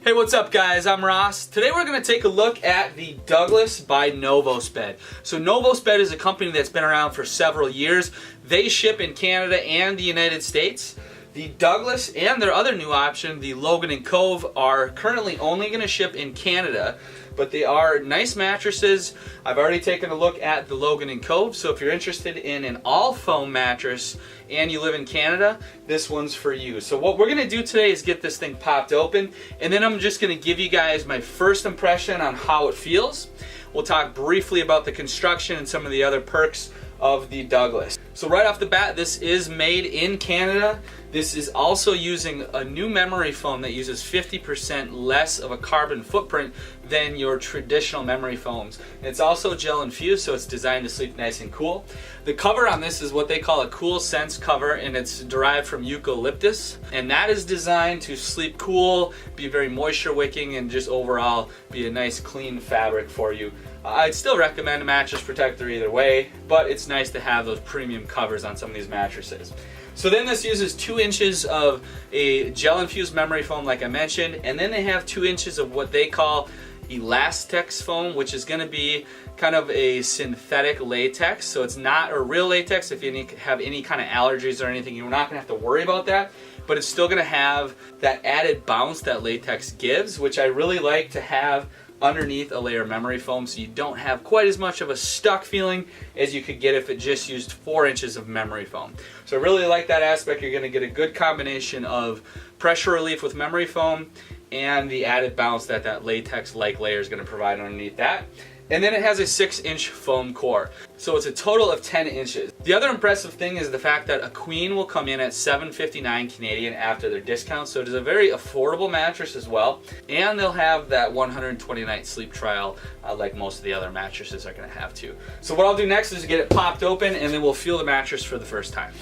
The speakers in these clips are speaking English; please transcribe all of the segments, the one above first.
Hey, what's up guys? I'm Ross. Today we're going to take a look at the Douglas by Novosbed. So Novosbed is a company that's been around for several years. They ship in Canada and the United States. The Douglas and their other new option, the Logan and Cove, are currently only going to ship in Canada, but they are nice mattresses. I've already taken a look at the Logan and Cove, so if you're interested in an all foam mattress and you live in Canada, this one's for you. So what we're going to do today is get this thing popped open, and then I'm just going to give you guys my first impression on how it feels. We'll talk briefly about the construction and some of the other perks of the Douglas. So right off the bat, this is made in Canada. This is also using a new memory foam that uses 50% less of a carbon footprint than your traditional memory foams. It's also gel infused, so it's designed to sleep nice and cool. The cover on this is what they call a Cool Sense cover, and it's derived from eucalyptus, and that is designed to sleep cool, be very moisture wicking, and just overall be a nice clean fabric for you. I'd still recommend a mattress protector either way, but it's nice to have those premium covers on some of these mattresses. So then this uses 2 inches of a gel-infused memory foam like I mentioned, and then they have 2 inches of what they call Elastex foam, which is going to be kind of a synthetic latex. So it's not a real latex. If you have any kind of allergies or anything, you're not going to have to worry about that, but it's still going to have that added bounce that latex gives, which I really like to have underneath a layer of memory foam, so you don't have quite as much of a stuck feeling as you could get if it just used 4 inches of memory foam. So I really like that aspect. You're going to get a good combination of pressure relief with memory foam and the added bounce that that latex-like layer is going to provide underneath that. And then it has a 6-inch foam core. So it's a total of 10 inches. The other impressive thing is the fact that a queen will come in at $7.59 Canadian after their discount. So it is a very affordable mattress as well. And they'll have that 120-night sleep trial like most of the other mattresses are going to have too. So what I'll do next is get it popped open, and then we'll feel the mattress for the first time.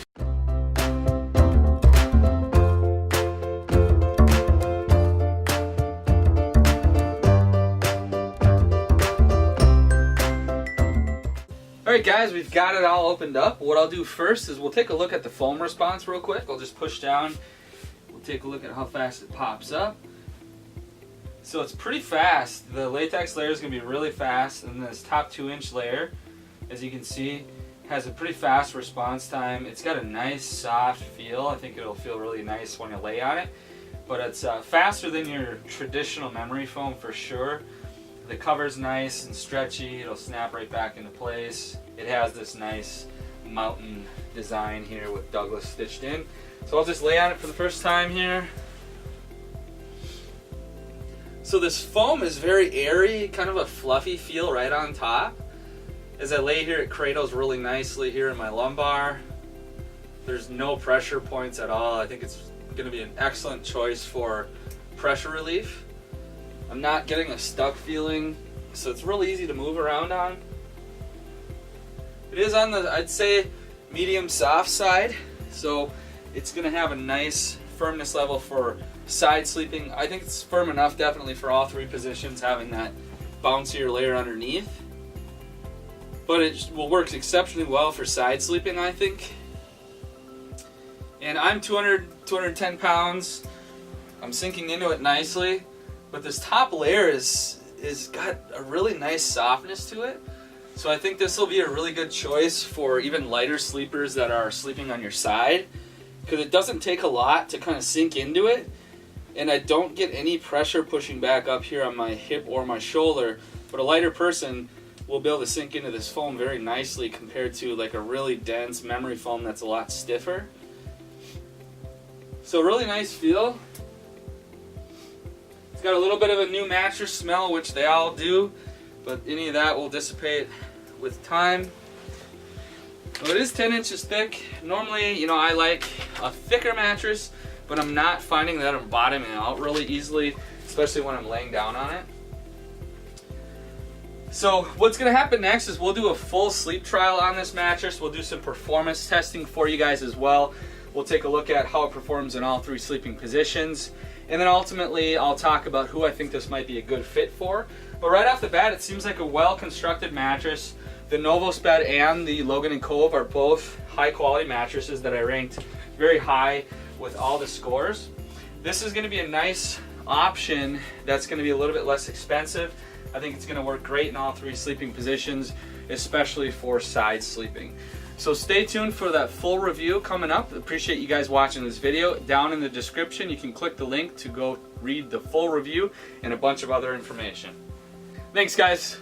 Alright guys, we've got it all opened up. What I'll do first is we'll take a look at the foam response real quick. I'll just push down. We'll take a look at how fast it pops up. So it's pretty fast. The latex layer is going to be really fast, and this top 2-inch layer, as you can see, has a pretty fast response time. It's got a nice soft feel. I think it'll feel really nice when you lay on it. But it's faster than your traditional memory foam for sure. The cover's nice and stretchy. It'll snap right back into place. It has this nice mountain design here with Douglas stitched in. So I'll just lay on it for the first time here. So this foam is very airy, kind of a fluffy feel right on top. As I lay here, it cradles really nicely here in my lumbar. There's no pressure points at all. I think it's going to be an excellent choice for pressure relief. I'm not getting a stuck feeling, so it's really easy to move around on. It is on the, I'd say, medium soft side, so it's going to have a nice firmness level for side sleeping. I think it's firm enough definitely for all 3 positions, having that bouncier layer underneath. But it will work exceptionally well for side sleeping, I think. And I'm 210 pounds. I'm sinking into it nicely. But this top layer is got a really nice softness to it. So I think this will be a really good choice for even lighter sleepers that are sleeping on your side, because it doesn't take a lot to kind of sink into it, and I don't get any pressure pushing back up here on my hip or my shoulder. But a lighter person will be able to sink into this foam very nicely compared to like a really dense memory foam that's a lot stiffer. So really nice feel. It's got a little bit of a new mattress smell, which they all do, but any of that will dissipate with time. So it is 10 inches thick. Normally, I like a thicker mattress, but I'm not finding that I'm bottoming out really easily, especially when I'm laying down on it. So what's going to happen next is we'll do a full sleep trial on this mattress. We'll do some performance testing for you guys as well. We'll take a look at how it performs in all 3 sleeping positions. And then ultimately, I'll talk about who I think this might be a good fit for. But right off the bat, it seems like a well-constructed mattress. The Novosbed and the Logan and Cove are both high-quality mattresses that I ranked very high with all the scores. This is going to be a nice option that's going to be a little bit less expensive. I think it's going to work great in all 3 sleeping positions, especially for side sleeping. So stay tuned for that full review coming up. Appreciate you guys watching this video. Down in the description, you can click the link to go read the full review and a bunch of other information. Thanks, guys.